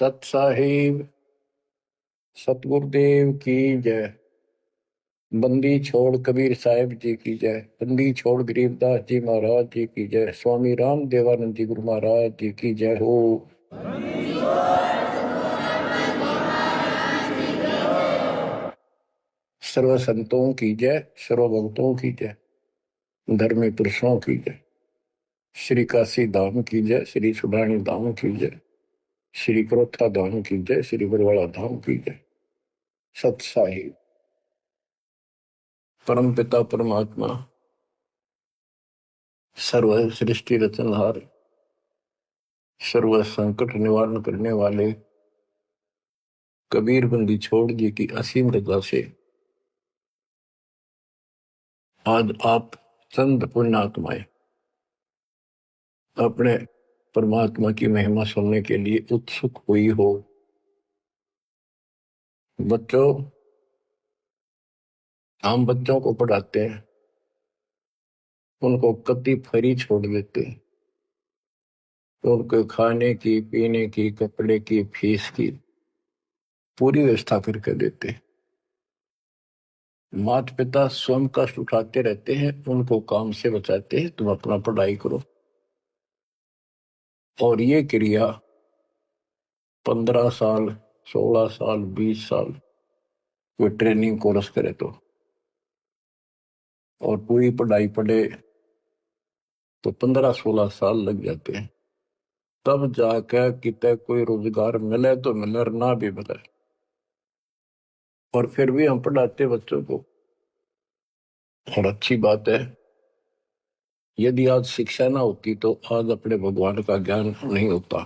सत साहिब सतगुरुदेव की जय। बंदी छोड़ कबीर साहिब जी की जय। बंदी छोड़ गरीबदास जी महाराज जी की जय। स्वामी राम देवानंद जी गुरु महाराज जी की जय हो। सर्व संतों की जय, सर्व भक्तों की जय, धर्मी पुरुषों की जय। श्री काशी धाम की जय, श्री सुडानी धाम की जय, श्री क्रोथा धाम की जय, श्री बरवाड़ा धाम की जय। सत साहिब परम पिता परमात्मा सर्व सृष्टि रचनहार, सर्व संकट निवारण करने वाले कबीर बंदी छोड़ जी की असीम रजा से आज आप चंद पुण्यात्माएं अपने परमात्मा की महिमा सुनने के लिए उत्सुक हुई हो। बच्चों, हम बच्चों को पढ़ाते हैं, उनको कति फरी छोड़ देते हैं, तो उनको खाने की, पीने की, कपड़े की, फीस की पूरी व्यवस्था करके देते हैं। माता पिता स्वयं कष्ट उठाते रहते हैं, उनको काम से बचाते हैं, तुम अपना पढ़ाई करो। और ये क्रिया 15 साल, 16 साल, 20 साल कोई ट्रेनिंग कोर्स करे तो, और पूरी पढ़ाई पढ़े तो 15-16 साल लग जाते हैं। तब जाकर कितने कोई रोजगार मिले तो मिले, ना भी मिले। और फिर भी हम पढ़ाते बच्चों को। और अच्छी बात है, यदि आज शिक्षा ना होती तो आज अपने भगवान का ज्ञान नहीं होता,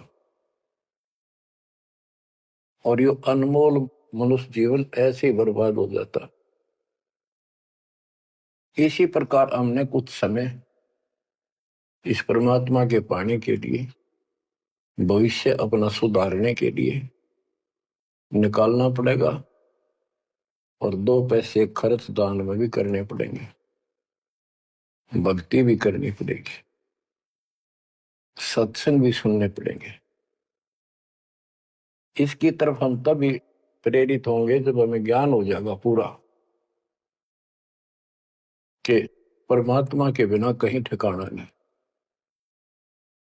और ये अनमोल मनुष्य जीवन ऐसे ही बर्बाद हो जाता। इसी प्रकार हमने कुछ समय इस परमात्मा के पाने के लिए, भविष्य अपना सुधारने के लिए निकालना पड़ेगा, और 2 पैसे खर्च दान में भी करने पड़ेंगे, भक्ति भी करनी पड़ेगी, सत्संग भी सुनने पड़ेंगे। इसकी तरफ हम तभी प्रेरित होंगे जब हमें ज्ञान हो जाएगा पूरा कि परमात्मा के बिना कहीं ठिकाना नहीं।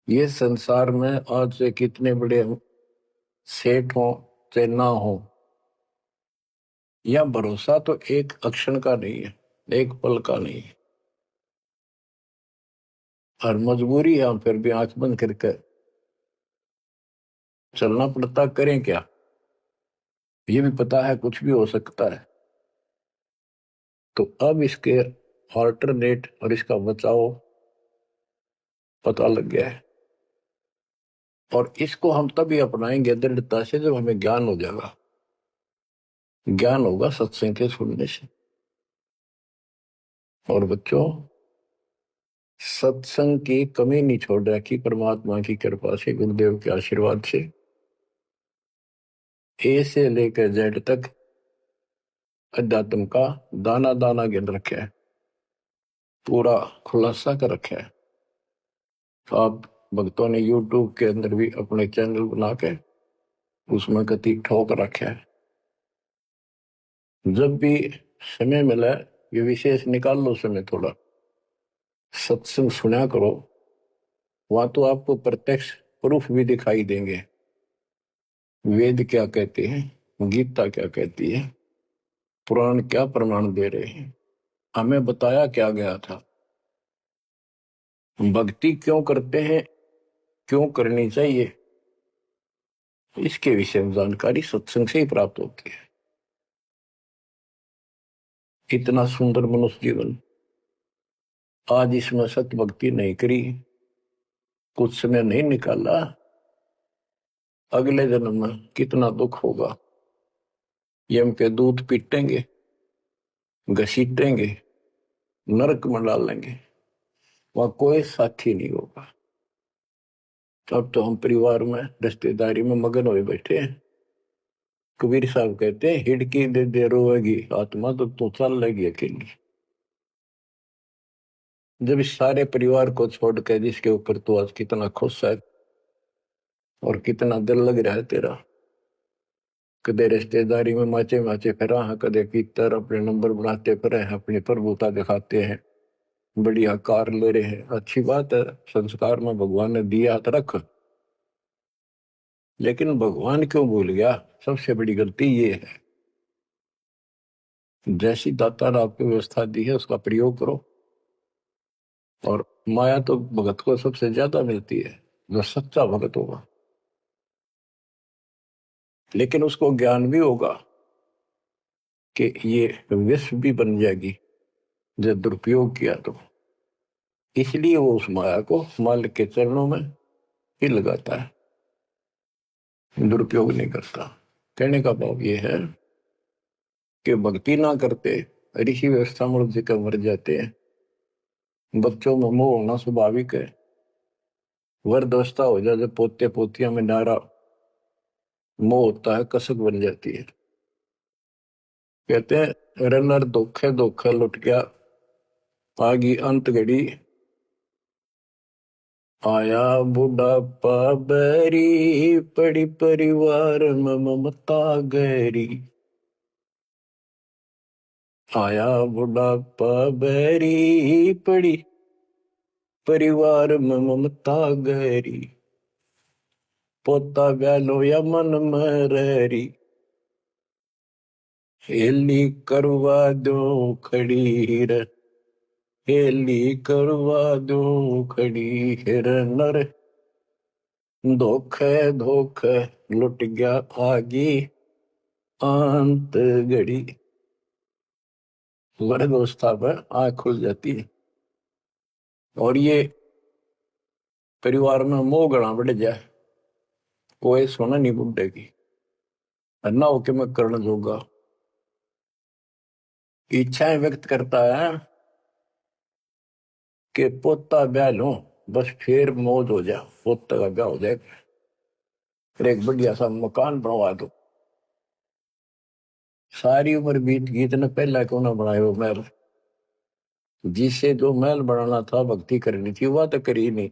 ये संसार में आज से कितने बड़े सेठ हो चाहे ना हो, यह भरोसा तो एक अक्षण का नहीं है, एक पल का नहीं है। और मजबूरी है, हम फिर भी आंख बंद करके चलना पड़ता। करें क्या? ये भी पता है कुछ भी हो सकता है। तो अब इसके ऑल्टरनेट और इसका बचाव पता लग गया है, और इसको हम तभी अपनाएंगे दृढ़ता से जब हमें ज्ञान हो जाएगा। ज्ञान होगा सत्संग के सुनने से। और बच्चों, सत्संग की कमी नहीं छोड़ रखी परमात्मा की कृपा से, गुरुदेव के आशीर्वाद से। ए से लेकर जेड तक अध्यात्म का दाना दाना गिन रखे है, पूरा खुलासा कर रखे है। तो आप भक्तों ने यूट्यूब के अंदर भी अपने चैनल बना के उसमें कति ठोक रखे है। जब भी समय मिला, ये विशेष निकाल लो समय थोड़ा, सत्संग सुना करो। वहां तो आपको प्रत्यक्ष प्रूफ भी दिखाई देंगे। वेद क्या कहते हैं, गीता क्या कहती है, पुराण क्या प्रमाण दे रहे हैं, हमें बताया क्या गया था, भक्ति क्यों करते हैं, क्यों करनी चाहिए, इसके विषय में जानकारी सत्संग से ही प्राप्त होती है। इतना सुंदर मनुष्य जीवन, आज इसमें सत्य भक्ति नहीं करी, कुछ समय नहीं निकाला, अगले जन्म में कितना दुख होगा। यम के दूध पीटेंगे, घसीटेंगे, नरक में डालेंगे, वहां कोई साथी नहीं होगा। अब तो हम परिवार में, रिश्तेदारी में मगन हुए बैठे हैं। कबीर साहब कहते हैं, हिड़की दे दे रोएगी आत्मा तो तू चल लेगी अकेली। जब इस सारे परिवार को छोड़ कर जिसके ऊपर तू आज कितना खुश है और कितना दिल लग रहा है तेरा, कदे रिश्तेदारी में माचे माचे फिरा है, कदे कीतर अपने नंबर बनाते फिरे हैं, अपनी प्रभुता दिखाते हैं, बढ़िया कार ले रहे हैं। अच्छी बात है, संस्कार में भगवान ने दिया तो रख, लेकिन भगवान क्यों भूल गया? सबसे बड़ी गलती ये है, जैसी दाता ने आपको व्यवस्था दी है उसका प्रयोग करो। और माया तो भगत को सबसे ज्यादा मिलती है, जो सच्चा भगत होगा। लेकिन उसको ज्ञान भी होगा कि ये विष भी बन जाएगी जब दुरुपयोग किया तो, इसलिए वो उस माया को मालिक के चरणों में ही लगाता है, दुरुपयोग नहीं करता। कहने का भाव ये है कि भक्ति ना करते ऋषि व्यवस्था मृत्यु का मर जाते हैं। बच्चों में मोह होना स्वाभाविक है, वृद्धावस्था हो जाए जब पोते पोतियां में नारा मोह होता है, कसक बन जाती है। कहते हैं रनर धोखे धोखे लुट गया, आगी अंत घड़ी, आया बुढ़ापा बैरी, पड़ी परिवार में ममता गहरी। आया बुढ़ापा बैरी, पड़ी परिवार में ममता गहरी, पोता ब्यालो या मन मररी, हेली करवा दो खड़ी रे, हेली करवा दो खड़ी हिर नर, धोखे धोखे लुट गया आगी अंत घड़ी। वृद्ध अवस्था पर आंख खुल जाती है और ये परिवार में मोह गणा बढ़ जाए, कोई सोना नहीं बुढ़े की, अन्ना होके मैं करना जोगा, इच्छाएं व्यक्त करता है कि पोता ब्याह लो, बस फिर मौज हो जाए, पोता का ब्याह हो जाए, फिर एक बढ़िया सा मकान बनवा दो। सारी उम्र बीत गई, इतने पहला क्यों ना बनाए वो महल? जिसे जो महल बनाना था, भक्ति करनी थी, वह तो करी नहीं,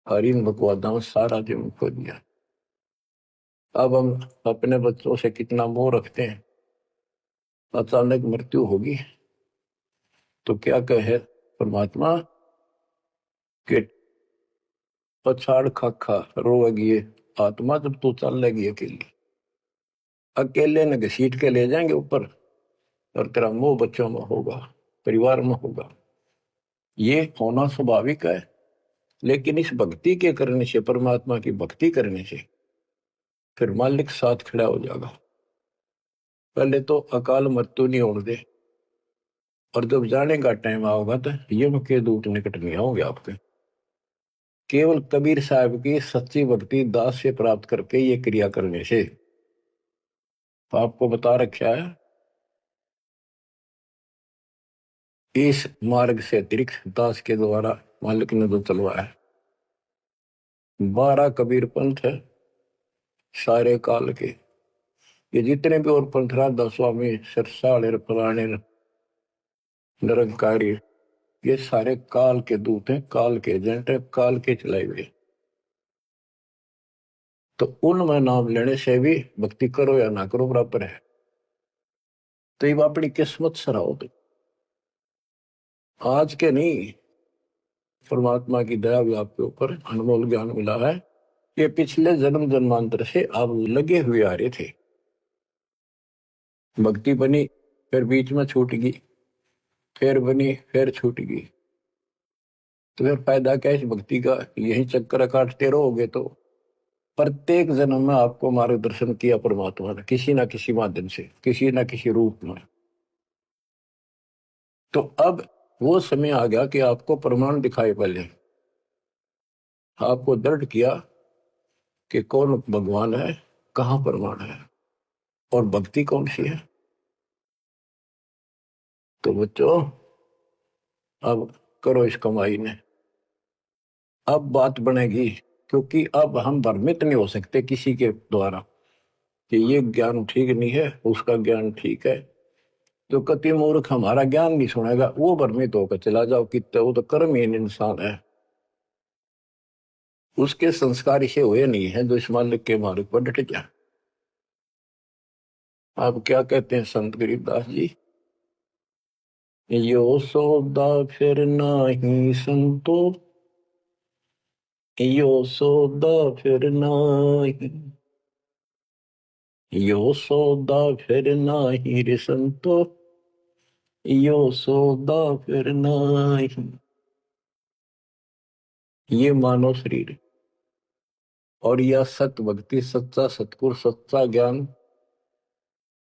और इन बकवादा में सारा जीवन खो दिया। अब हम अपने बच्चों से कितना मोह रखते हैं, अचानक मृत्यु होगी तो क्या कहे परमात्मा कि पछाड़ खाखा रोएगी आत्मा जब तू चल लेगी अकेली, अकेले न घसीट के ले जाएंगे ऊपर, और तेरा मोह बच्चों में होगा, परिवार में होगा। ये होना स्वाभाविक है, लेकिन इस भक्ति के करने से, परमात्मा की भक्ति करने से फिर मालिक साथ खड़ा हो जाएगा। पहले तो अकाल मृत्यु नहीं होने दे, और जब जाने का टाइम आओगा तो यम के दूत निकट नहीं आओगे आपके। केवल कबीर साहब की सच्ची भक्ति दास से प्राप्त करके ये क्रिया करने से, तो आपको बता रखा है इस मार्ग से अतिरिक्त दास के द्वारा मालिक ने जो चलवाया है। 12 कबीर पंथ है सारे काल के, ये जितने भी और पंथ राधा स्वामी सरसाड़ पुराने निरंकारी, ये सारे काल के दूत हैं, काल के एजेंट है, काल के चलाए हुए। तो उनमें नाम लेने से भी भक्ति करो या ना करो बराबर है। तो ये अपनी किस्मत सराहो, तो आज के नहीं, परमात्मा की दया भी आपके ऊपर अनमोल ज्ञान मिला है। ये पिछले जन्म जन्मांतर से आप लगे हुए आ रहे थे, भक्ति बनी फिर बीच में छूट गई, फिर बनी फिर छूट गई, तो फिर फायदा क्या इस भक्ति का? यही चक्कर काटते रहोगे तो प्रत्येक जन्म में आपको मार्गदर्शन किया परमात्मा ने, किसी ना किसी माध्यम से, किसी ना किसी रूप में। तो अब वो समय आ गया कि आपको प्रमाण दिखाए, पहले आपको दृढ़ किया कि कौन भगवान है, कहां प्रमाण है, और भक्ति कौन सी है। तो बच्चों अब करो इस कमाई ने, अब बात बनेगी, क्योंकि अब हम भ्रमित नहीं हो सकते किसी के द्वारा कि ये ज्ञान ठीक नहीं है, उसका ज्ञान ठीक है। जो कति मूर्ख हमारा ज्ञान नहीं सुनेगा, वो भ्रमित होकर चला जाओ कि वो तो कर्महीन इंसान है, उसके संस्कार इसे हुए नहीं है जो इस मालिक के मार्ग पर डट जाए। आप क्या कहते हैं संत गरीबदास जी? यो सौदा फिर नाही संतो, यो सौदा फिर नाही, यो सौदा फिर नाही रे संतो, यो सौदा फिर नाही। ये मानव शरीर और यह सत भक्ति, सच्चा सतगुर, सच्चा ज्ञान,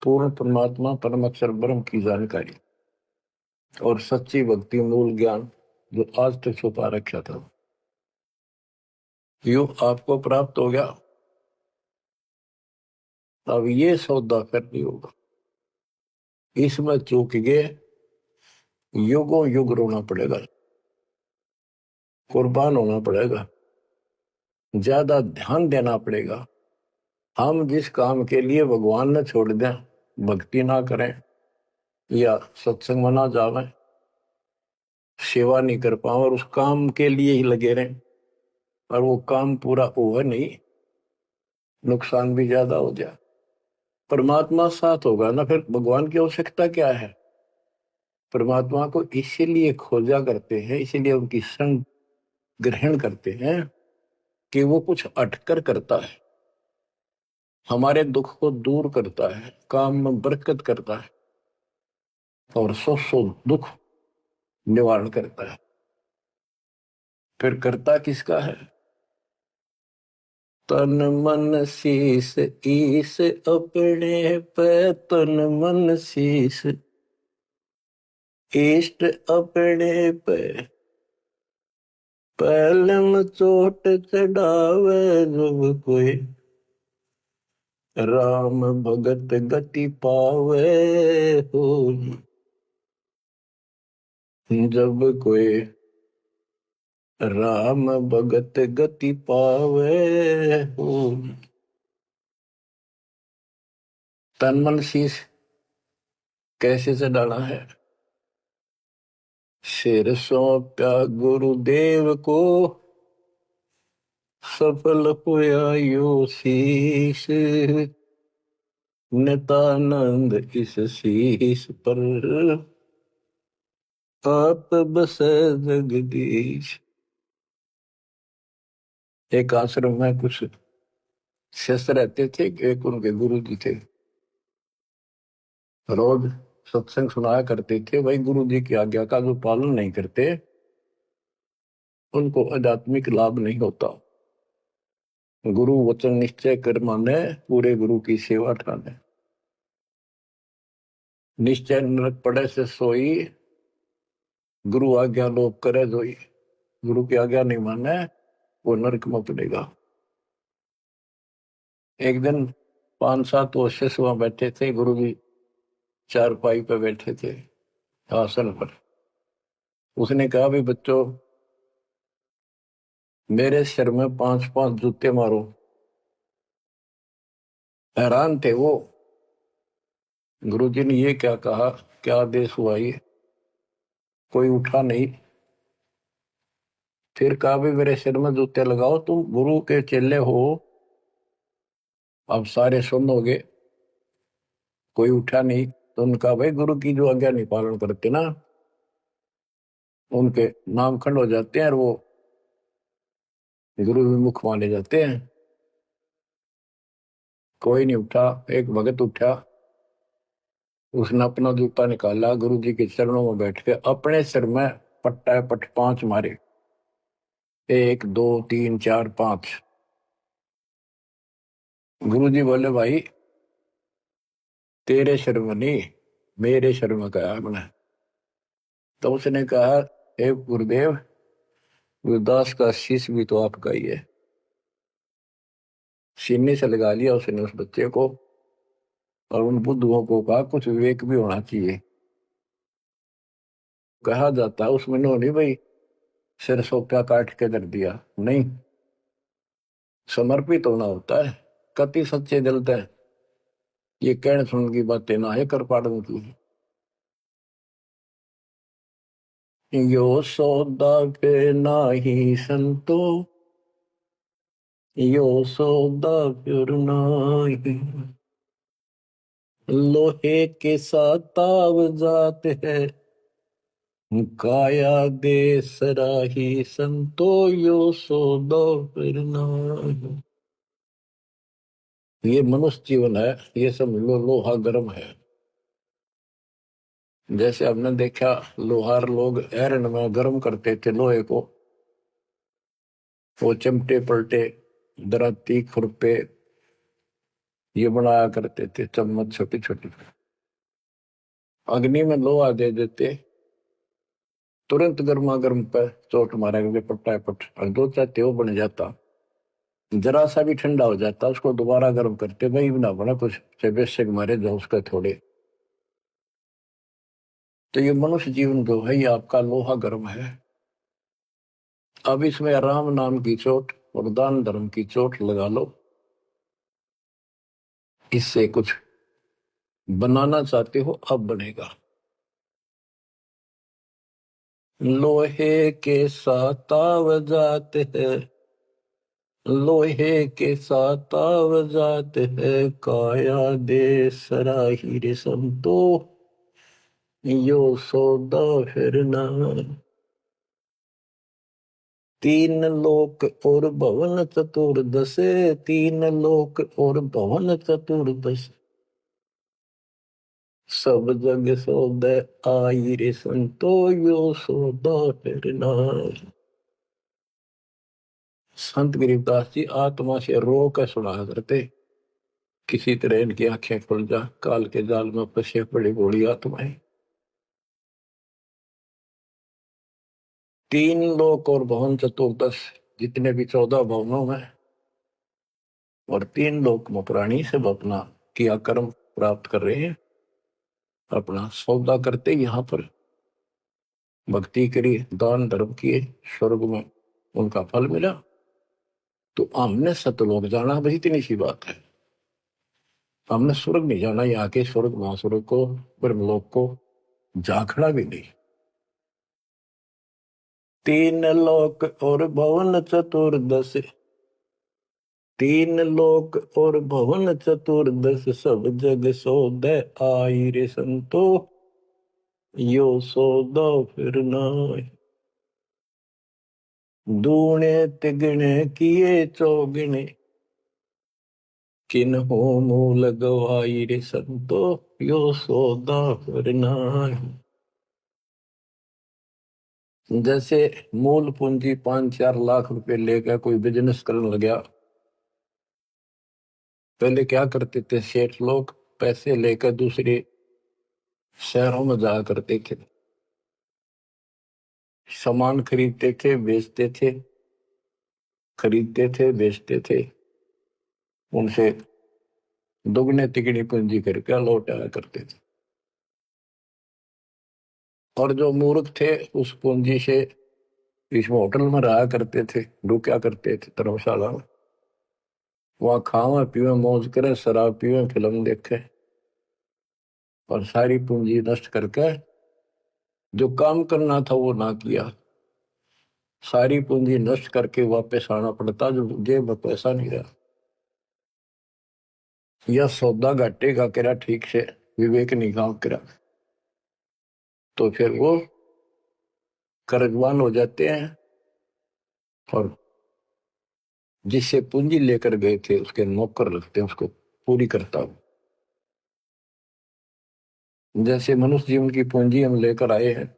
पूर्ण परमात्मा परम अक्षर ब्रह्म की जानकारी और सच्ची भक्ति मूल ज्ञान जो आज तक छुपा रखा था, यो आपको प्राप्त हो गया। अब ये सौदा करनी होगा, इसमें चूक गए युगों युग रोना पड़ेगा, कुर्बान होना पड़ेगा, ज्यादा ध्यान देना पड़ेगा। हम जिस काम के लिए भगवान ने छोड़ दें, भक्ति ना करें या सत्संग में ना जावे, सेवा नहीं कर पाओ और उस काम के लिए ही लगे रहें और वो काम पूरा हुआ नहीं, नुकसान भी ज्यादा हो जाए, परमात्मा साथ होगा ना, फिर भगवान की आवश्यकता क्या है? परमात्मा को इसीलिए खोजा करते हैं, इसीलिए उनकी संग ग्रहण करते हैं कि वो कुछ अटकर करता है, हमारे दुख को दूर करता है, काम में बरकत करता है और सौ दुख निवारण करता है। फिर करता किसका है? तन मन शीस ईस अपने पे, तन मन शीस इष्ट अपने पे, पहलम चोट चढ़ावे जब कोई, राम भगत गति पावे हो, जब कोई राम भगत गति पावे हो। तन मन शीश कैसे से डाला है? सिर सौंपा गुरुदेव को, सफल हुआ यो शीश, नितानंद इस शीश पर आप बसे जगदीश। एक आश्रम में कुछ शिष्य रहते थे, एक उनके गुरु जी थे, रोज सत्संग सुनाया करते थे। भाई गुरु जी की आज्ञा का जो पालन नहीं करते उनको आध्यात्मिक लाभ नहीं होता। गुरु वचन निश्चय कर माने, पूरे गुरु की सेवा ठाने, निश्चय नरक पड़े से सोई, गुरु आज्ञा लोप करे जोई। गुरु की आज्ञा नहीं माने वो नरक में पड़ेगा। एक दिन 5-7 वर्ष वहां बैठे थे, गुरु जी चारपाई पे बैठे थे आसन पर। उसने कहा भी बच्चों, मेरे सिर में 5-5 जूते मारो। हैरान थे वो, गुरुजी ने ये क्या कहा, क्या आदेश हुआ ये? कोई उठा नहीं। फिर कहा भी मेरे सिर में जूते लगाओ, तुम गुरु के चेले हो, अब सारे सुन हो गए। कोई उठा नहीं। तो उनका भाई गुरु की जो आज्ञा नहीं पालन करते ना, उनके नाम खंड हो जाते हैं और वो गुरु विमुख माने जाते हैं। कोई नहीं उठा। एक भगत उठा, उसने अपना जूता निकाला, गुरु जी के चरणों में बैठ के अपने सिर में पट्टा पट 5 मारे। 1 2 3 4 5। गुरु जी बोले भाई तेरे सिर में नहीं, मेरे सिर में कहा हमने। तो उसने कहा हे गुरुदेव, गुरुदास का शीश भी तो आपका ही है। सीने से लगा लिया उसने उस बच्चे को और उन बुद्धुओं को कहा कुछ विवेक भी होना चाहिए। कहा जाता है उसमें उन्होंने भाई सिर सोप्या काट के कर दिया, नहीं, समर्पित होना होता है। कति सच्चे जलते हैं, ये कहने सुन की बातें ना है कर पाड़न की। यो सौदा पे नाही संतो, यो सौदा फिर नाही, लोहे के साथ ताव जात है, काया दे सराही संतो यो सौदो फिर नाहि। ये मनुष्य जीवन है, ये सब लोहा गर्म है। जैसे हमने देखा लोहार लोग आयरन में गर्म करते थे लोहे को, वो चिमटे पलटे दराती खुरपे ये बनाया करते थे, चम्मच छोटी छोटी। अग्नि में लोहा दे देते, तुरंत गर्मा गर्म पर चोट मारेंगे पट्टा पट, और दो चाहते वो बन जाता। जरा सा भी ठंडा हो जाता उसको दोबारा गर्म करते, वही ना बना कुछ से बेशक मारे जो उसके थोड़े। तो ये मनुष्य जीवन जो है ये आपका लोहा गर्म है। अब इसमें राम नाम की चोट और दान धर्म की चोट लगा लो, इससे कुछ बनाना चाहते हो अब बनेगा। लोहे के साथ ताव जाते हैं, लोहे के साथ ताव जाते है, काया दे सराही रे संतो यो सौदा फिर ना। तीन लोक और भवन चतुर्दश, तीन लोक और भवन चतुर्दश, सब जग सौदे आई रे संतो यो सौदा फिर ना। संत गरीबदास जी आत्मा से रो कर सुना करते, किसी तरह इनकी आंखें खुल जा, काल के जाल में फंसे बड़ी बूढ़ी आत्माएं। तीन लोक और भवन चतुर्दश, जितने भी 14 भवनों में और तीन लोक में प्राणी सब अपना किया कर्म प्राप्त कर रहे हैं, अपना सौदा करते यहाँ पर भक्ति करी, दान धर्म किए, स्वर्ग में उनका फल मिला। तो हमने सतलोक जाना, बस इतनी सी बात है। हमने स्वर्ग नहीं जाना, यहाँ के स्वर्ग महास्वर्ग को ब्रह्मलोक को झांकना भी नहीं। तीन लोक और भवन चतुर्दश, तीन लोक और भवन चतुर्दश, सब जग सौदे आई रे संतो यो सौदा फिर नाहि। दूने तिगने किए चौगने, किन्हो मूल गवाई रे संतो यो सौदा फिर नाहि। जैसे मूल पूंजी 5-4 लाख रुपए लेकर कोई बिजनेस करने लगा, पहले क्या करते थे सेठ लोग, पैसे लेकर दूसरे शहरों में जाया करते थे, सामान खरीदते थे बेचते थे, खरीदते थे बेचते थे, उनसे दुगने तिगनी पूंजी करके लौट आया करते थे। और जो मूर्ख थे उस पूंजी से इस होटल में रहा करते थे, रुका करते थे धर्मशाला में, वहां खावा पीवे मौज करे, शराब पीवे, फिल्म देखे, और सारी पूंजी नष्ट करके जो काम करना था वो ना किया, सारी पूंजी नष्ट करके वापस आना पड़ता, जो जेब में पैसा नहीं रहा। यह सौदा घाटे का करा ठीक से, विवेक नहीं काम करा, तो फिर वो कर्जवान हो जाते हैं, और जिससे पूंजी लेकर गए थे उसके नौकर लगते हैं, उसको पूरी करता हूं। जैसे मनुष्य जीवन की पूंजी हम लेकर आए हैं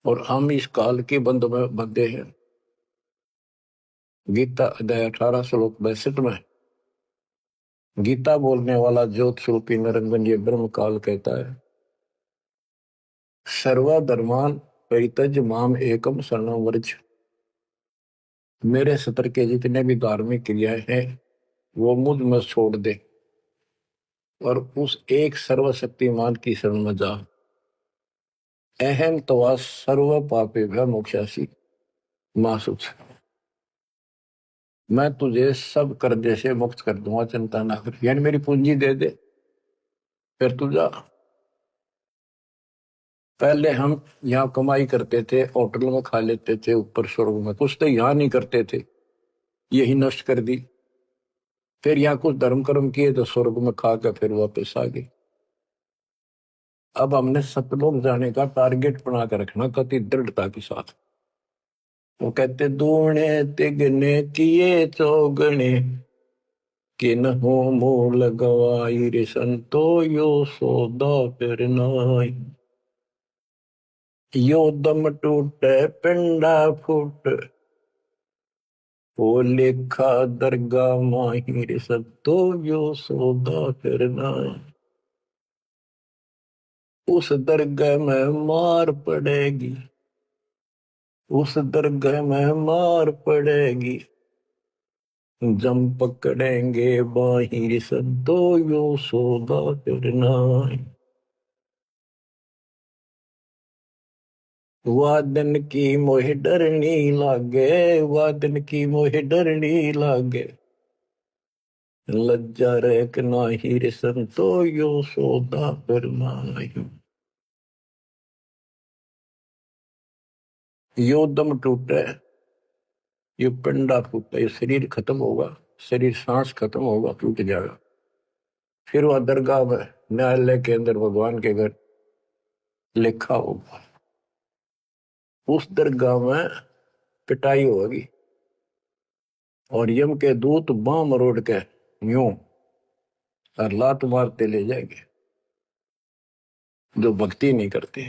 और हम इस काल के बंद में बंधे हैं। गीता अध्याय 18 श्लोक 62 में गीता बोलने वाला ज्योत स्वरूपी निरंजन ये ब्रह्म काल कहता है, सर्वधर्मान परित्यज माम एकम शरणं व्रज। मेरे सतर के जितने भी धार्मिक क्रियाएं हैं वो मुझ में छोड़ दे और उस एक सर्वशक्तिमान की शरण में जा। अहम तवा सर्व पापे भय मोक्षासी मासुच। मैं तुझे सब कर्जे से मुक्त कर दूंगा, चिंता ना कर। यानी मेरी पूंजी दे दे, फिर तू जा। पहले हम यहाँ कमाई करते थे, होटल में खा लेते थे, ऊपर स्वर्ग में, कुछ तो यहाँ नहीं करते थे, यही नष्ट कर दी। फिर यहाँ कुछ धर्म कर्म किए तो स्वर्ग में खा के फिर वापस आ गए। अब हमने सतलोक जाने का टारगेट बना कर रखना कति दृढ़ता के साथ। वो कहते दूने तिगने किए चौगने कि न हो मूल गवाई रे संतो यो सौदा फिर नाई। यो दम टूटे पिंडा फूट वो लेखा दरगाह माही रे संतो यो सौदा फिर नाई। उस दरगाह में मार पड़ेगी, उस दरगाह में मार पड़ेगी, जम पकड़ेंगे बाहिर सदो यो सौदा करना। वादन की मोह डरनी लागे, वादन की मोह डरनी लागे, लज्जा रेक नाहिर संतो यो सौदा करना। यो दम टूटे, ये पिंडा फूटे, ये शरीर खत्म होगा, शरीर सांस खत्म होगा, टूट जाएगा। फिर वह दरगाह में न्यायालय के अंदर भगवान के घर लिखा होगा। उस दरगाह में पिटाई होगी और यम के दूत बां मरोड़ के यूं और लात मारते ले जाएंगे जो भक्ति नहीं करते।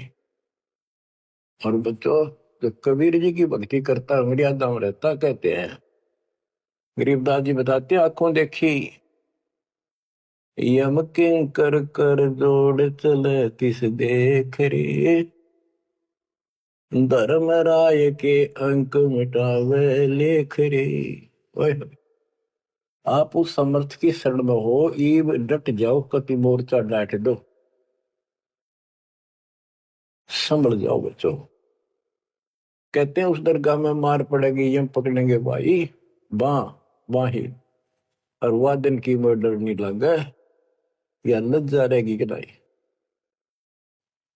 और बच्चों, जो कबीर जी की भक्ति करता मर्यादा में रहता, कहते हैं गरीबदास जी बताते, आंखों देखी यम किंकर कर जोड़ चले तिस देख रे, धर्म राय के अंक मिटावे लेख रे। आप उस समर्थ की शरण में हो, ईब डट जाओ, कति मोर्चा डांट दो, संभल जाओ बच्चों। कहते हैं उस दरगाह में मार पड़ेगी, यम पकड़ेंगे भाई बाही, और वादन की मोह डरनी लगे, या लज्जा रहेगी कि नहीं।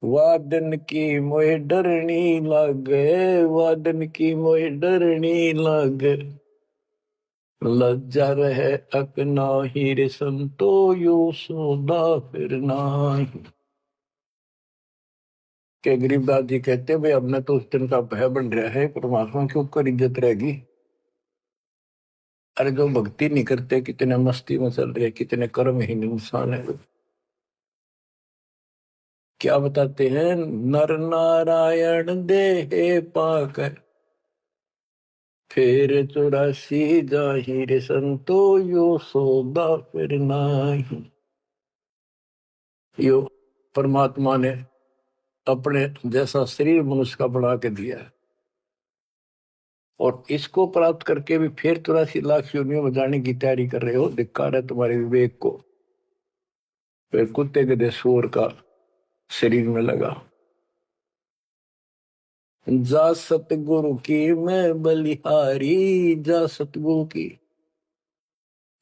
वादन की मोह डरनी लगे, वादन की मोह डरनी लगे, लज्जा रहे अक नाही रे संतो यो सौदा फिर नाही। के गरीबदास जी कहते भाई हमने तो उस दिन का भय बन रहा है, परमात्मा के ऊपर इज्जत रहेगी। अरे जो भक्ति नहीं करते कितने मस्ती में चल रहे, कितने कर्महीन इंसान है। क्या बताते हैं, नर नारायण देह पाकर फिर 84 जाहिर संतो यो सौदा फिर नाही। यो परमात्मा ने अपने जैसा शरीर मनुष्य का बना के दिया है, और इसको प्राप्त करके भी फिर 84 लाख योनियों में जाने की तैयारी कर रहे हो। धिक्कार है तुम्हारे विवेक को। फिर कुत्ते के सूअर का शरीर में लगा। जा सतगुरु की मैं बलिहारी, जा सतगुरु की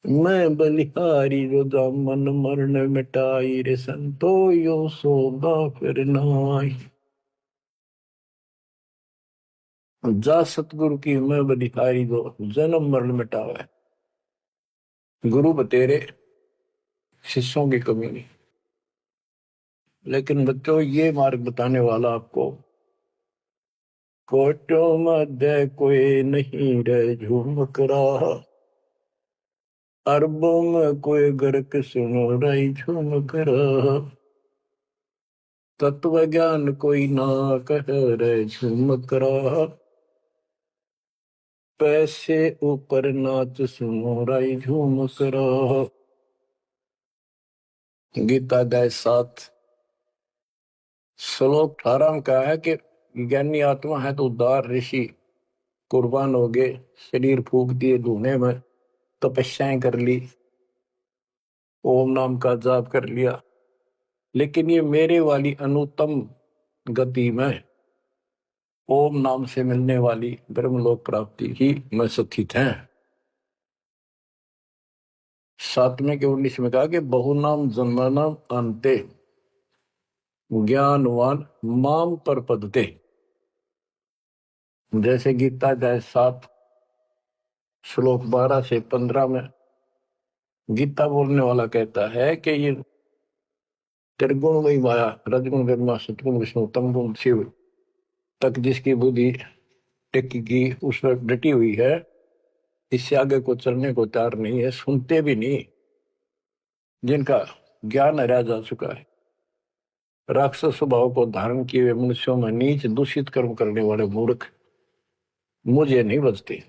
मैं बलिहारी, जो दामन मरण मिटाई रे संतो यो सौदा फिर नाई। जा सतगुरु की मैं बलिहारी, जो जन्म मरण मिटावे। गुरु बतेरे, शिष्यों की कमी नहीं। लेकिन बच्चों, ये मार्ग बताने वाला आपको, कोटों मध्य कोई नहीं रे झूमक रहा, अरबों में कोई गर्क सुनो रही झूमक रहा, तत्व ज्ञान कोई ना कह रे झूमक रहा, पैसे ऊपर नाच सुनो रही झूमक रहा। गीता अध्याय 7 श्लोक 18 में कहा है कि ज्ञानी आत्मा है तो उदार ऋषि कुर्बान हो गए, शरीर फूक दिए धुने में, तपस्याएं कर ली, ओम नाम का जाप कर लिया, लेकिन ये मेरे वाली अनुत्तम गति में ओम नाम से मिलने वाली ब्रह्मलोक प्राप्ति ही में स्थित है। 7वें के 19 में कहा कि बहुनाम जन्मनाम अंते ज्ञानवान माम पर पदते। जैसे गीता अध्याय 7 श्लोक 12 से 15 में गीता बोलने वाला कहता है कि ये त्रिगुण वही माया, रजगुण ब्रह्मा, सतगुण विष्णु, तमगुण शिव तक जिसकी बुद्धि टिकी की उस पर डटी हुई है, इससे आगे को चलने को तैयार नहीं है, सुनते भी नहीं। जिनका ज्ञान हरा जा चुका है, राक्षस स्वभाव को धारण किए हुए मनुष्यों में नीच दूषित कर्म करने वाले मूर्ख मुझे नहीं बचते।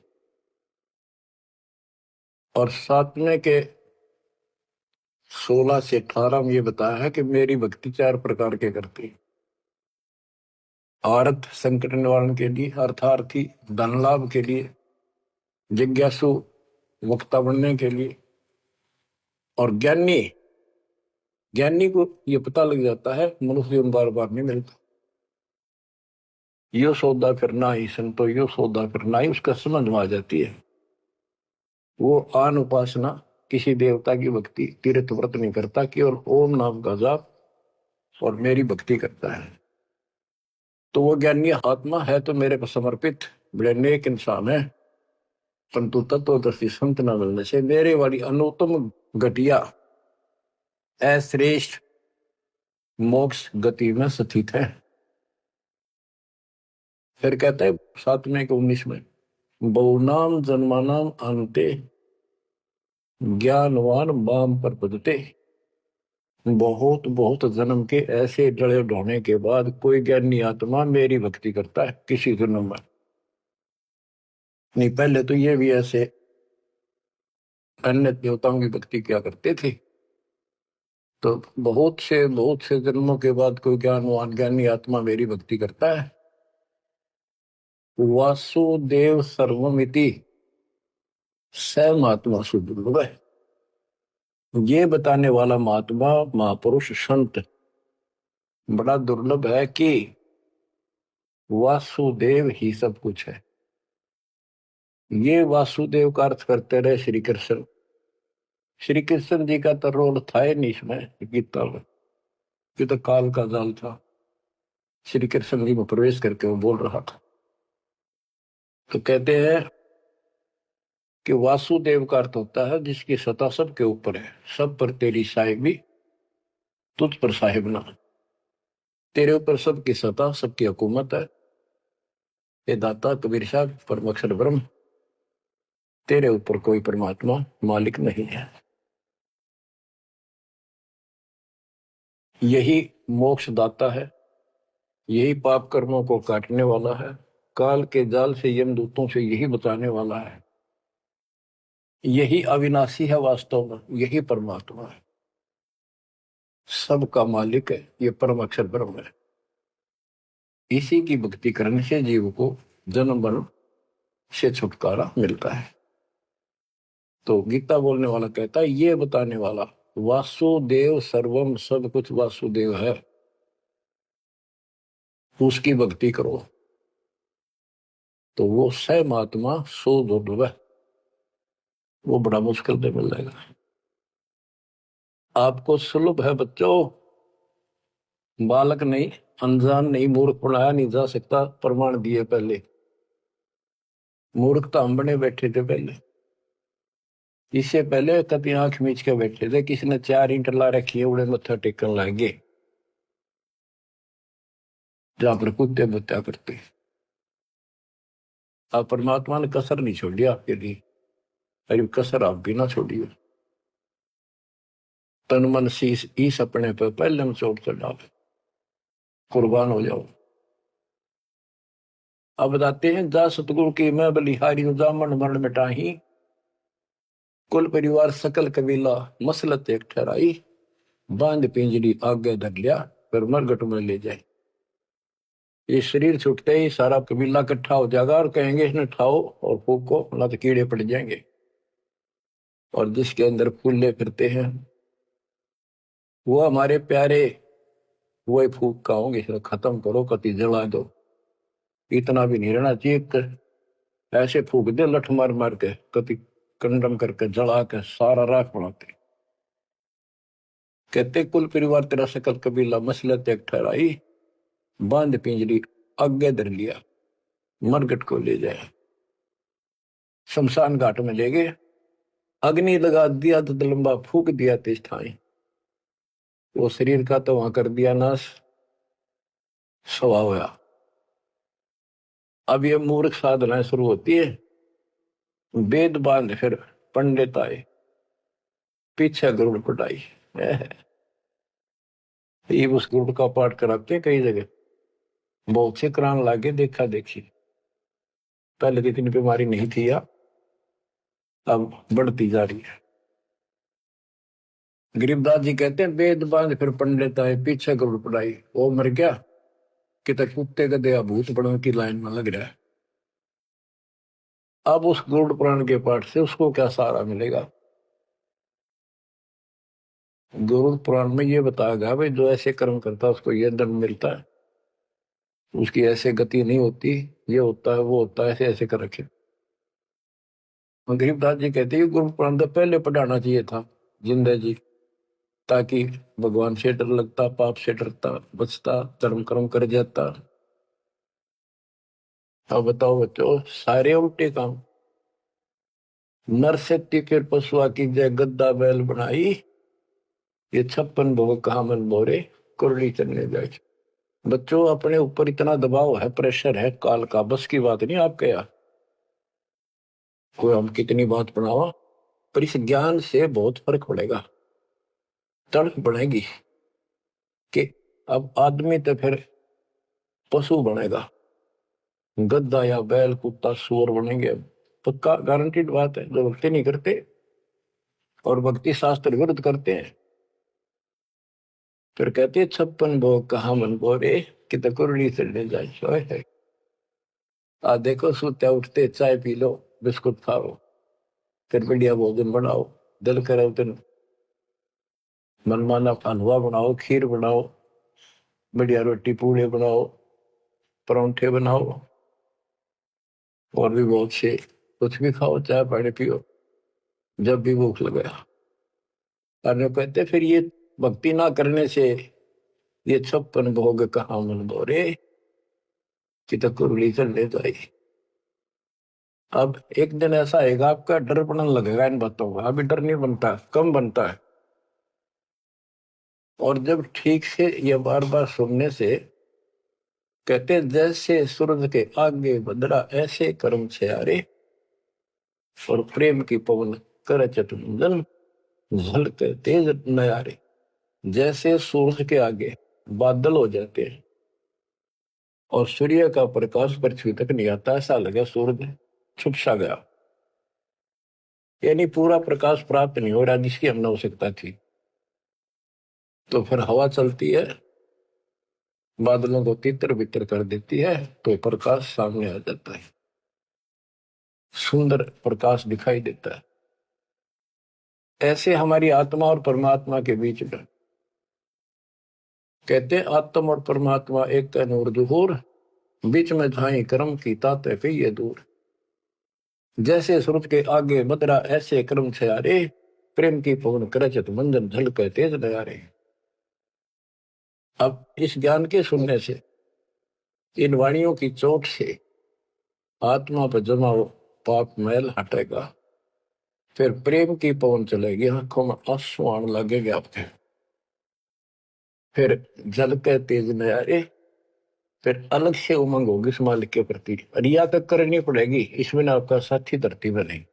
और सातवें के 16 से 18 में ये बताया है कि मेरी भक्ति 4 प्रकार के करती। अर्थ संकट निवारण के लिए, अर्थार्थी धन लाभ के लिए, जिज्ञासु वक्ता बनने के लिए, और ज्ञानी ज्ञानी को ये पता लग जाता है मनुष्य बार बार नहीं मिलता। यो सौदा करना ही संतो, यो सौदा करना ही उसका समझ में आ जाती है। वो आन उपासना, किसी देवता की भक्ति, तीर्थ व्रत नहीं करता, केवल ओम नाम का जाप और मेरी भक्ति करता है। तो वो ज्ञानी आत्मा है तो मेरे को समर्पित बड़े नेक इंसान है, परंतु तत्वदर्शी संत न मिलने से मेरे वाली अनुत्तम घटिया अश्रेष्ठ मोक्ष गति में स्थित है। फिर कहता है 7वें के 19 में, बहुनाम जन्मानाम अंते ज्ञानवान बाम पर पदते। बहुत बहुत जन्म के ऐसे जड़े ढोने के बाद कोई ज्ञानी आत्मा मेरी भक्ति करता है किसी जन्म में। नहीं, पहले तो ये भी ऐसे अन्य देवताओं की भक्ति क्या करते थे। तो बहुत से जन्मों के बाद कोई ज्ञानवान ज्ञानी आत्मा मेरी भक्ति करता है। वासुदेव सर्वमिति स महात्मा सुदुर्लभ है। ये बताने वाला महात्मा महापुरुष संत बड़ा दुर्लभ है कि वासुदेव ही सब कुछ है। ये वासुदेव का अर्थ करते रहे श्री कृष्ण। श्री कृष्ण जी का तो रोल था ही नहीं इसमें गीता में, ये तो काल का जाल था। श्री कृष्ण जी में प्रवेश करके वो बोल रहा था। तो कहते हैं कि वासुदेव का अर्थ होता है जिसकी सत्ता सबके ऊपर है, सब पर तेरी साहिबी, तुझ पर साहिब ना। तेरे ऊपर सबकी सत्ता, सबकी हुकूमत है। ये दाता कबीर साहब परम अक्षर ब्रह्म, तेरे ऊपर कोई परमात्मा मालिक नहीं है। यही मोक्ष दाता है, यही पाप कर्मों को काटने वाला है, काल के जाल से यमदूतों से यही बचाने वाला है। यही अविनाशी है, वास्तव में यही परमात्मा है, सबका मालिक है, ये परम अक्षर ब्रह्म है। इसी की भक्ति करने से जीव को जन्म मरण से छुटकारा मिलता है। तो गीता बोलने वाला कहता है, ये बताने वाला वासुदेव सर्वम, सब कुछ वासुदेव है, उसकी भक्ति करो। तो वो स महात्मा सो दुर्लभ है, वो बड़ा मुश्किल से मिल जाएगा। आपको सुलभ है बच्चों, बालक नहीं, अनजान नहीं, मूर्ख बनाया नहीं जा सकता, प्रमाण दिए पहले। मूर्ख तो हम बने बैठे थे पहले, इससे पहले कभी आंख मीच के बैठे थे, किसी ने 4 ईंट ला रखी है, उड़े मत्था टेकन लागे जहां पर कुत्ते बत्या करते। आप परमात्मा ने कसर नहीं छोड़ी आपके लिए, अरे कसर आप भी ना छोड़िए। तन मन शीश ईस अपने पे पहले में चोट चढ़ाओ, कुर्बान हो जाओ। अब बताते हैं, जा सतगुरु की मैं बलिहारी जामन मरण मिटाही, कुल परिवार सकल कबीला मसलत एक ठहराई, बांध पिंजरी आगे धर लिया, फिर मरगट में ले जाए। ये शरीर छूटते ही सारा कबीला इकट्ठा हो जाएगा और कहेंगे इसने ठाओ और फूको, ना तो कीड़े पड़ जाएंगे। और जिसके अंदर फूले फिरते हैं वो हमारे प्यारे, वो फूक का होंगे, इसे खत्म करो, कति जला दो। इतना भी नहीं रहना चाहिए, ऐसे फूक दे लठ मार मार के, कति कंडम करके जला के सारा राख बनाते। कहते कुल परिवार तेरा सकल कबीला मसलत एक ठहराई, बांध पिंजरी आगे धर लिया, मरगट को ले जाए, शमशान घाट में ले गए। अग्नि लगा दिया तो लंबा फूक दिया तेज ठाई, वो शरीर का तो वहां कर दिया नाश, स्वभाव होया। अब ये मूर्ख साधना शुरू होती है, वेद बांध फिर पंडित आए, पीछे गरुड़ पटाई। ये उस गरुड़ का पाठ कराते हैं कई जगह, बहुत से करान लागे देखा देखी। पहले तो इतनी बीमारी नहीं थी या अब बढ़ती जा रही है। गरीबदास जी कहते हैं वेद बांध फिर पंडित आए, पीछे गरुड़ पटाई। वो मर गया कि तक कुत्ते का दया भूत बड़ों की लाइन में लग रहा है। अब उस गरुड़ पुराण के पाठ से उसको क्या सहारा मिलेगा? गरुड़ पुराण में ये बताया गया भाई जो ऐसे कर्म करता है उसको ये दंड मिलता है, उसकी ऐसे गति नहीं होती, ये होता है वो होता है, ऐसे ऐसे कर रखे। गरीबदास जी कहते हैं गुरु पुराण तो पहले पढ़ाना चाहिए था जिंदा जी, ताकि भगवान से डर लगता, पाप से डरता, बचता, धर्म कर्म कर जाता। अब बताओ बच्चों, सारे उल्टे काम। नर से फिर पशुआ की जय गद्दा बैल बनाई, ये 56 भोग कहा मन बोरे, कुरली चलने जाए। बच्चों अपने ऊपर इतना दबाव है, प्रेशर है काल का, बस की बात नहीं आपके यार। कोई हम कितनी बात बनावा, पर इस ज्ञान से बहुत फर्क पड़ेगा, तड़प बढ़ेगी कि अब आदमी तो फिर पशु बनेगा, गद्दा या बैल कुत्ता सूअर बनेंगे। पक्का गारंटीड बात है, जो भक्ति नहीं करते और भक्ति शास्त्र विरुद्ध करते हैं, फिर कहते हैं 56 भोग कहा मन बोरे, कि तकुरड़ी चढ़ने जाए। आ देखो सोते उठते चाय पी लो, बिस्कुट खाओ, फिर बढ़िया भोजन बनाओ, दिल करे तो मनमाना हलवा बनाओ, खीर बनाओ, बढ़िया रोटी पूड़े बनाओ, परोंठे बनाओ, और भी बहुत से कुछ भी खाओ, चाय पानी पियो जब भी भूख लगे। और कहते फिर ये भक्ति ना करने से ये 56 भोग कहाँ मन बोरे, कि तो कुरली चढ़ने जाए। अब एक दिन ऐसा आएगा आपका डर पड़ने लगेगा इन बातों का, अभी डर नहीं बनता, कम बनता है। और जब ठीक से ये बार बार सुनने से, कहते जैसे सूरज के आगे बदरा ऐसे कर्म से आरे, और प्रेम की पवन कर चतुंजन झलक तेज नयारे। जैसे सूरज के आगे बादल हो जाते हैं और सूर्य का प्रकाश पृथ्वी तक नहीं आता, ऐसा लगे सूरज छुप सा गया, यानी पूरा प्रकाश प्राप्त नहीं हो रहा जिसकी हमने आवश्यकता थी। तो फिर हवा चलती है, बादलों को तितर बितर कर देती है, तो प्रकाश सामने आ जाता है, सुंदर प्रकाश दिखाई देता है। ऐसे हमारी आत्मा और परमात्मा के बीच में, कहते हैं आत्मा और परमात्मा एक का नूर दुहूर, बीच में झाई कर्म की ताते पे ये दूर। जैसे सूरज के आगे बदरा ऐसे कर्म से आरे, प्रेम की पवन करचत मंजन झलके तेज नयारे। अब इस ज्ञान के सुनने से, इन वाणियों की चोट से आत्मा पर जमा हो पाप मैल हटेगा, फिर प्रेम की पवन चलेगी, आंखों में आंसू आने लगेंगे आपके, फिर जल के तेज नयारे, फिर अलग से उमंग होगी इस मालिक के प्रति। रिया तक करनी पड़ेगी, इसमें आपका साथी धरती में नहीं।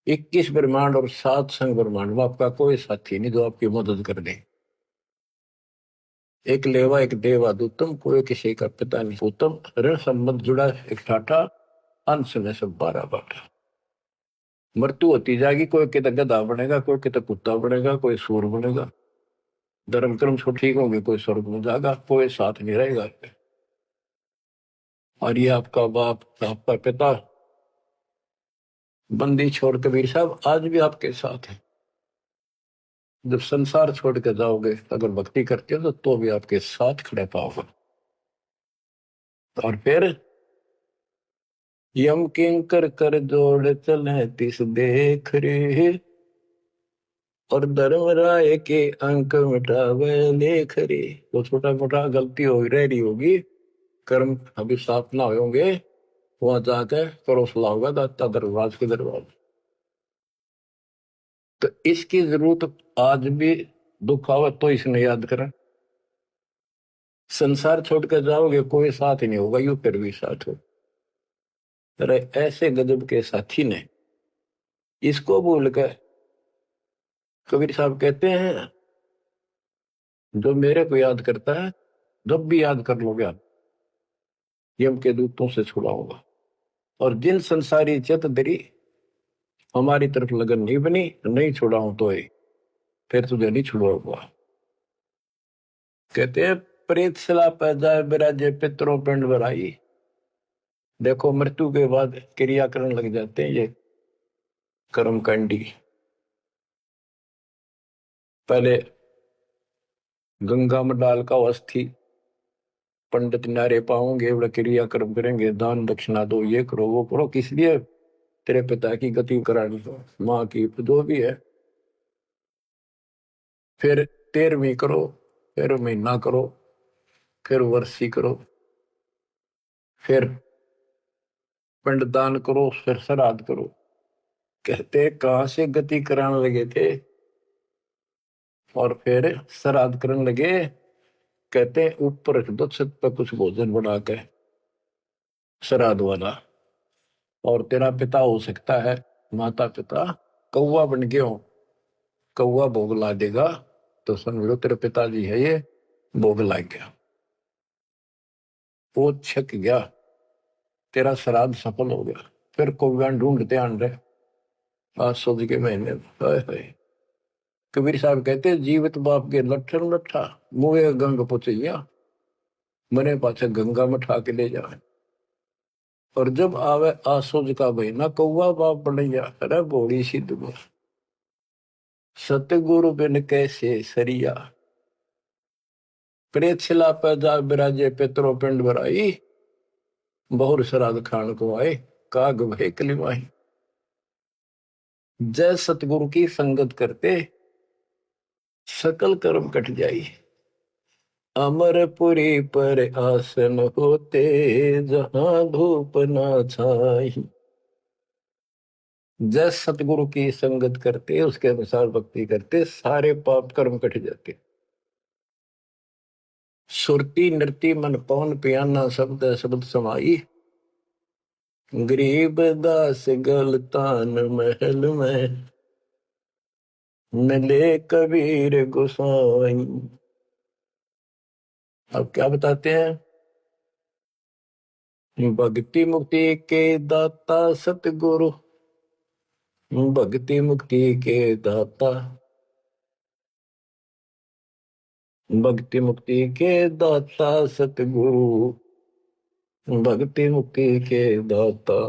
21 ब्रह्मांड और 7 संग ब्रह्मांड में आपका कोई साथी नहीं जो आपकी मदद कर दे। एक लेवा एक देवा दूतम, कोई किसी का पिता नहीं पूतम, ऋण संबंध जुड़ा एक ठाठा, अंश में सब 12 बाटा। मृत्यु होती जाएगी, कोई कितना गधा बनेगा, कोई कितना कुत्ता बनेगा, कोई सूर बनेगा, धर्म कर्म सब ठीक होंगे, कोई स्वर्ग में जाएगा, कोई साथ नहीं रहेगा। और ये आपका बाप, आपका पिता, बंदी छोड़ कबीर साहब आज भी आपके साथ है। जब संसार छोड़ के जाओगे, अगर भक्ति करते हो तो भी आपके साथ खड़े पाओगे। और फिर यम किंकर कर जोड़ चले तिस देख रे, और धर्म राय के अंक मिटावे लेख रे। वो छोटा मोटा गलती हो रह रही होगी, कर्म अभी साफ ना होंगे, वहां जाकर करो सलाह होगा दाता दरबार के दरबार। तो इसकी जरूरत आज भी दुख आवे तो इसने याद करें। संसार छोड़ कर जाओगे कोई साथ ही नहीं होगा, यू फिर भी साथ हो। अरे ऐसे गजब के साथी ने इसको भूल कर, कबीर साहब कहते हैं जो मेरे को याद करता है, जब भी याद कर लोगे आप, यम के दूतों से छुड़ाऊंगा। और जिन संसारी चित दरी हमारी तरफ लगन नहीं बनी, नहीं छुड़ाऊं तो फिर तुझे नहीं छुड़ाऊंगा। कहते हैं प्रेत सला पैदा बिराजे पितरों पिंड बराई। देखो मृत्यु के बाद क्रिया करने लग जाते हैं ये कर्मकांडी। पहले गंगा में डाल का अस्थि पंडित नारे पाओगे, बड़ा क्रिया कर्म करेंगे, दान दक्षिणा दो, ये करो वो करो, किस लिए? तेरे पिता की गति करानी हो, माँ की जो भी है। फिर 13वीं करो, फिर महीना करो, फिर वर्षी करो, फिर पिंडदान करो, फिर श्राद्ध करो। कहते कहां से गति कराने लगे थे और फिर श्राद्ध करने लगे। कहते ऊपर रख दो छत पर कुछ भोजन बना के श्राद्ध वाला, और तेरा पिता हो सकता है, माता पिता कौवा बन गए हो, कौवा भोग ला देगा तो समझ लो तेरे पिताजी है ये, भोग ला गया, वो छक गया, तेरा श्राद्ध सफल हो गया। फिर कौवा ढूंढते आन रहे आज सोच के महीने। हाय हाय। कबीर साहब कहते जीवित बाप के लट्ठन लट्ठा मुए गंग पुछिया, मने पाछे गंगा में ठा के ले जाए। और जब आवे आसोज का महीना कौवा बाप बन गया। अरे बोड़ी सिद्ध को सतगुरु बिन कैसे सरिया, प्रेत शिला पैदा बिराजे पितरों पिंड बराई, बहुर श्राद्ध खान को आए काग भय कलिमाही। जय सतगुरु की संगत करते सकल कर्म कट जाई, अमरपुरी पर आसन होते जहां धूप ना छाई। जय सतगुरु की संगत करते, उसके अनुसार भक्ति करते, सारे पाप कर्म कट जाते। सुरती नृति मन पवन पियाना शब्द शब्द समाई, गरीब दास गलतान महल में मिले कबीर गोसाई। अब क्या बताते हैं? भक्ति मुक्ति के दाता सतगुरु, भक्ति मुक्ति के दाता, भक्ति मुक्ति के दाता सतगुरु, भक्ति मुक्ति के दाता।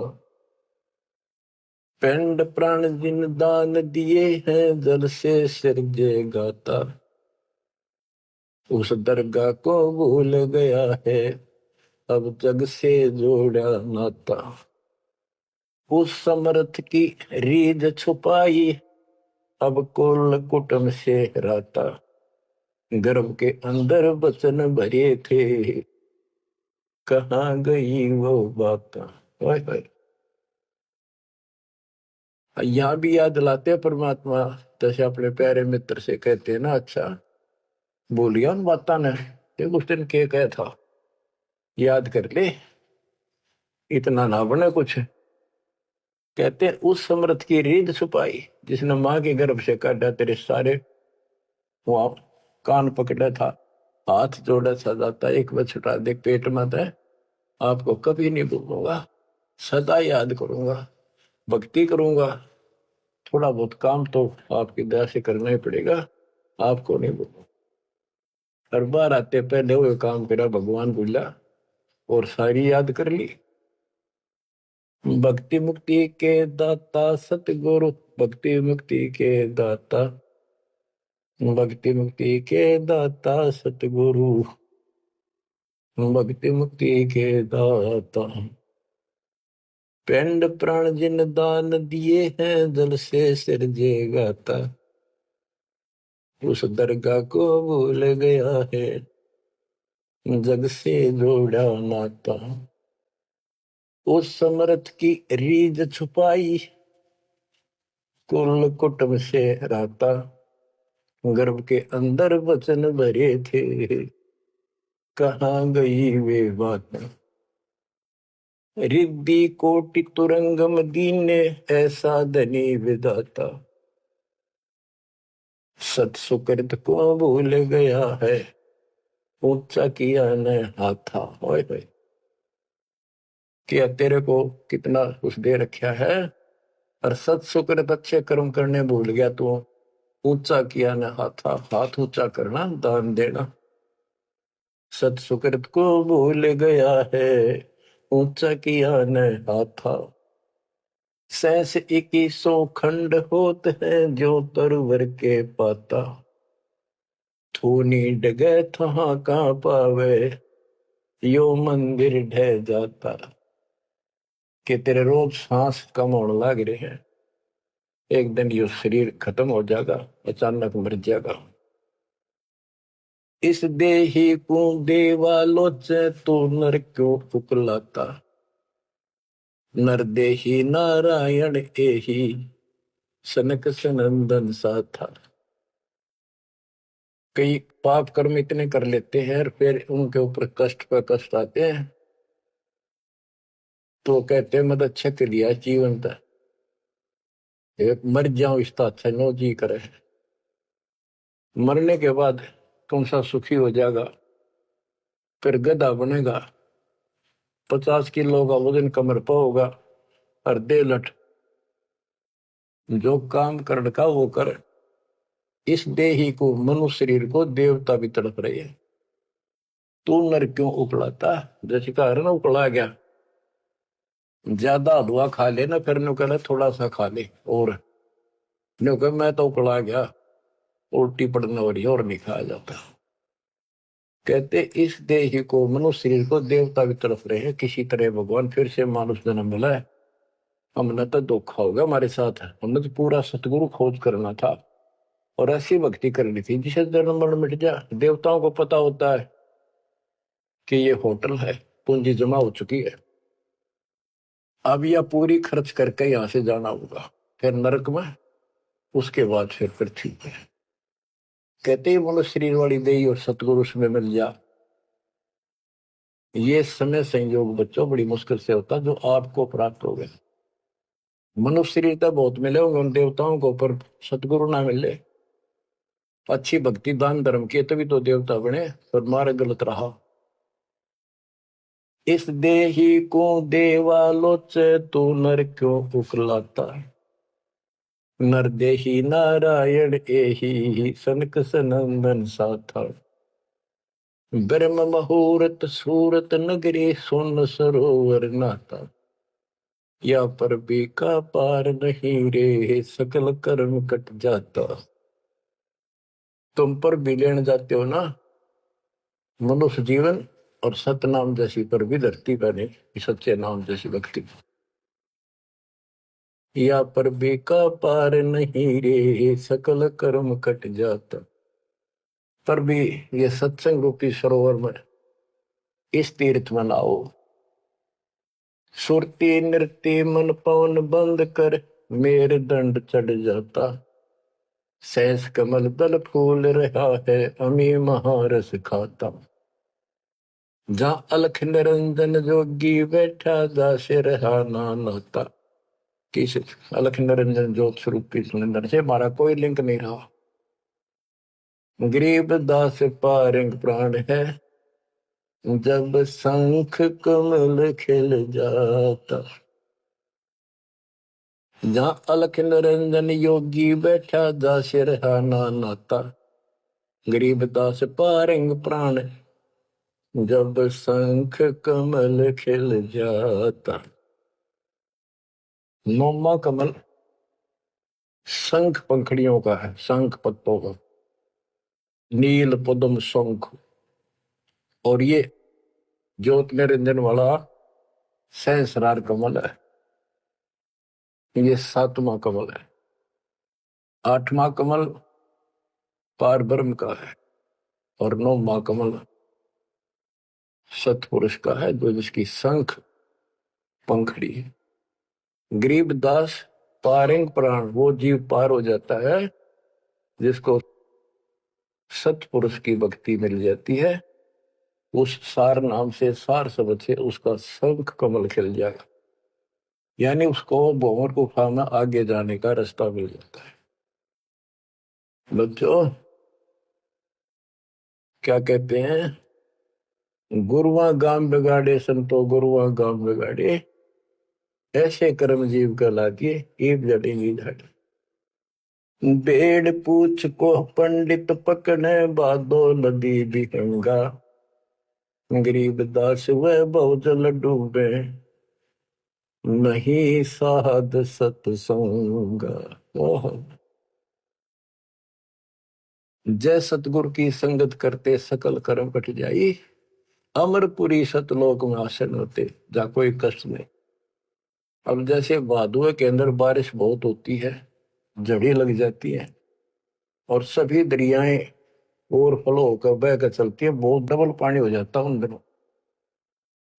पिंड प्राण जिन दान दिए हैं जल से सिरजे गाता, उस दरगाह को भूल गया है अब जग से जोड़ा नाता। उस समर्थ की रीझ छुपाई अब कुल कुटुंब से राता, गर्भ के अंदर बचन भरे थे कहाँ गई वो बात। यहाँ भी याद दिलाते हैं परमात्मा, जैसे अपने प्यारे मित्र से कहते हैं ना, अच्छा बोलिया उन बात ने, देख उस दिन क्या कहा था, याद कर ले, इतना ना बने कुछ। कहते हैं उस समर्थ की रीढ़ छुपाई जिसने माँ के गर्भ से काटा, तेरे सारे वहां कान पकड़ा था, हाथ जोड़ा था, जाता एक बार छुटा दे पेट में था, आपको कभी नहीं भूलूंगा, सदा याद करूंगा, भक्ति करूंगा। थोड़ा बहुत काम तो आपकी दया से करना ही पड़ेगा, आपको नहीं भूलूंगा। हर बार आते पहले वो काम करा, भगवान भूला और सारी याद कर ली। भक्ति मुक्ति के दाता सतगुरु, भक्ति मुक्ति के दाता, भक्ति मुक्ति के दाता सतगुरु, भक्ति मुक्ति के दाता। पिंड प्राण जिन दान दिए हैं जल से सिरजे गाता, उस दरगाह को भूल गया है जग से जोड़ा नाता। उस समर्थ की रीझ छुपाई कुल कुटुंब से रहता, गर्भ के अंदर वचन भरे थे, कहाँ गई वे बातें। रिद्धि कोटि तुरंगम दीने, ऐसा धनी विधाता, सत सुकृत को भूल गया है, ऊंचा किया न हाथा। ओए होए, क्या तेरे को कितना कुछ दे रखा है, और सत सुकृत अच्छे कर्म करने भूल गया तू। ऊंचा किया न हाथा, हाथ ऊंचा करना, दान देना। सत सुकृत को भूल गया है, ऊंचा किया न हाथा। सहस 2100 खंड होत है, जो तरवर के पाता। थूनी डगे थहा का पावे, यो मंदिर ढह जाता। कि तेरे रोज सांस कम होने लग रहे हैं, एक दिन यो शरीर खत्म हो जाएगा, अचानक मर जाएगा। इस देही को देवा लोचे, तो नर क्यों पुकलाता। नर देही नारायण एही, सनक सनंदन सा था। कई पाप कर्म इतने कर लेते हैं और फिर उनके ऊपर कष्ट पर कष्ट आते हैं, तो कहते हैं मत अच्छा कर लिया जीवन था, मर जाओ इसका अच्छा नो जी करे। मरने के बाद कौन सा सुखी हो जाएगा, फिर गधा बनेगा, 50 किलो का वजन कमर पर होगा, और दे लट जो काम कर का वो कर। इस देही को, मनुष्य शरीर को देवता भी तड़प रहे हैं, तू नर क्यों उकलाता। जैसे कहा ना उकला गया, ज्यादा हलवा खा ले ना, फिर नु कहना थोड़ा सा खा ले, और नु कह मैं तो उकला गया, उल्टी पड़ने वाली और नहीं खाया जाता। कहते इस देह को, मनुष्य शरीर को देवता भी तरफ रहे हैं, किसी तरह भगवान फिर से मानुष जन्म मिला है। हमने तो धोखा होगा हमारे साथ, हमने तो पूरा सतगुरु खोज करना था और ऐसी भक्ति करनी थी जिसे जन्म मरण मिट जाए। देवताओं को पता होता है कि ये होटल है, पूंजी जमा हो चुकी है, अब यह पूरी खर्च करके यहां से जाना होगा, फिर नरक में, उसके बाद फिर पृथ्वी पे। कहते ही मनुष्य शरीर वाली देही और सतगुरु में मिल जा। ये समय संयोग बच्चों बड़ी मुश्किल से होता जो आपको प्राप्त हो गया। मनुष्य शरीर तो बहुत मिले होंगे उन देवताओं को, पर सतगुरु ना मिले, अच्छी भक्ति दान धर्म किए तभी तो देवता बने, पर मार्ग गलत रहा। इस देही को देवा लोचे, तू नर क्यों उकलाता। नर देही नारायण एही, सनक सनंदन साथा। ब्रह्म मुहूर्त सूरत नगरी, सुन सरोवर नाता। या पर भी का पार नहीं रे, सकल कर्म कट जाता। तुम पर भी लेने जाते हो ना मनुष्य जीवन, और सतनाम जैसी पर भी धरती पर नहीं, सच्चे नाम जैसी भक्ति। या पर भी का पार नहीं रे, सकल कर्म कट जाता। पर भी ये सत्संग रूपी सरोवर में, इस तीर्थ में लाओ। सुरती नृत्य मन पवन बंद कर, मेरे दंड चढ़ जाता। सहस कमल दल फूल रहा है, अमी महारस खाता। जहाँ अलख निरंजन जोगी बैठा, दास रहा नाता। किस अलख निरंजन ज्योत स्वरूप की सुनिंदर से हमारा कोई लिंक नहीं रहा। गरीब दास पारंग प्राण है, जब शंख कमल खिल जाता। जहाँ अलख निरंजन योगी बैठा, दास रहा नाता। गरीब दास पारंग प्राण, जब शंख कमल खिल जाता। नौमा कमल शंख पंखड़ियों का है, शंख पत्तों का, नील पद्म शंख। और ये ज्योत निरंजन वाला सहस्रार कमल है, ये 7वां कमल है। 8वां कमल पार ब्रह्म का है, और 9वां कमल सतपुरुष का है, जो जिसकी शंख पंखड़ी है। गरीब दास पारंग प्राण वो जीव पार हो जाता है जिसको सतपुरुष की भक्ति मिल जाती है। उस सार नाम से, सार शब्द से उसका शंख कमल खिल जाएगा, यानी उसको भंवर गुफा में आगे जाने का रास्ता मिल जाता है। बच्चों क्या कहते हैं, गुरुआ गाम बिगाड़े संतो गुरुआ गाम बिगाड़े, ऐसे कर्म जीव कहलाती एक जड़ेगी झाड़ी। बेड़ पूछ को पंडित पकड़े बादो नदी बिहंगा, गरीब दास वह बहुजल डूबे नहीं साध सत्संग। ओह, जय सतगुरु की संगत करते सकल कर्म कट जाई, अमरपुरी सतलोक में आसन होते जा कोई कष्ट नहीं। अब जैसे भादुए के अंदर बारिश बहुत होती है, जड़ी लग जाती है और सभी दरियाएं ओवरफ्लो होकर बह कर चलती है, बहुत डबल पानी हो जाता है उन दिनों।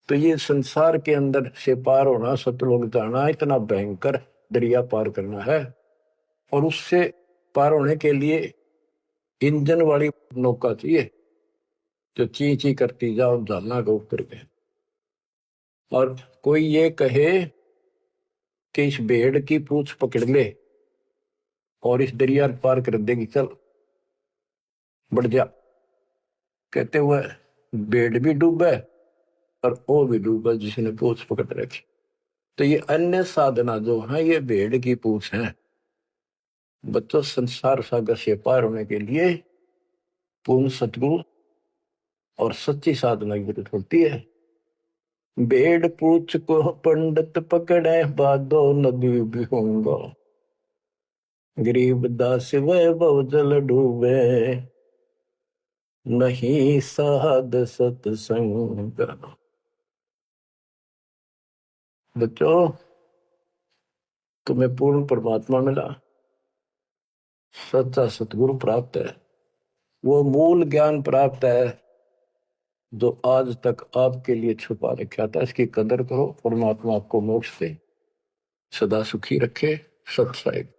तो ये संसार के अंदर से पार होना, सतलोक जाना इतना भयंकर दरिया पार करना है, और उससे पार होने के लिए इंजन वाली नौका चाहिए जो ची ची करती जाओ झालना के ऊपर के। और कोई ये कहे कि इस भेड़ की पूंछ पकड़ ले और इस दरिया पार कर देगी, चल बढ़ जा, कहते हुए भेड़ भी डूबे और वो भी डूबा जिसने पूंछ पकड़ रखी। तो ये अन्य साधना जो है ये भेड़ की पूंछ है। बच्चों संसार सागर से पार होने के लिए पूर्ण सतगुरु और सच्ची साधना की जरूरत होती है। भेड़ पूछ को पंडित पकड़े बादो नदी भी होंगे, गरीब दास वह बहुजल डूबे नहीं साध सत्संग। बच्चों तुम्हें पूर्ण परमात्मा मिला, सच्चा सतगुरु प्राप्त है, वो मूल ज्ञान प्राप्त है जो आज तक आपके लिए छुपा रखा था। इसकी कदर करो, परमात्मा आपको मोक्ष दे, सदा सुखी रखे। सत साहिब।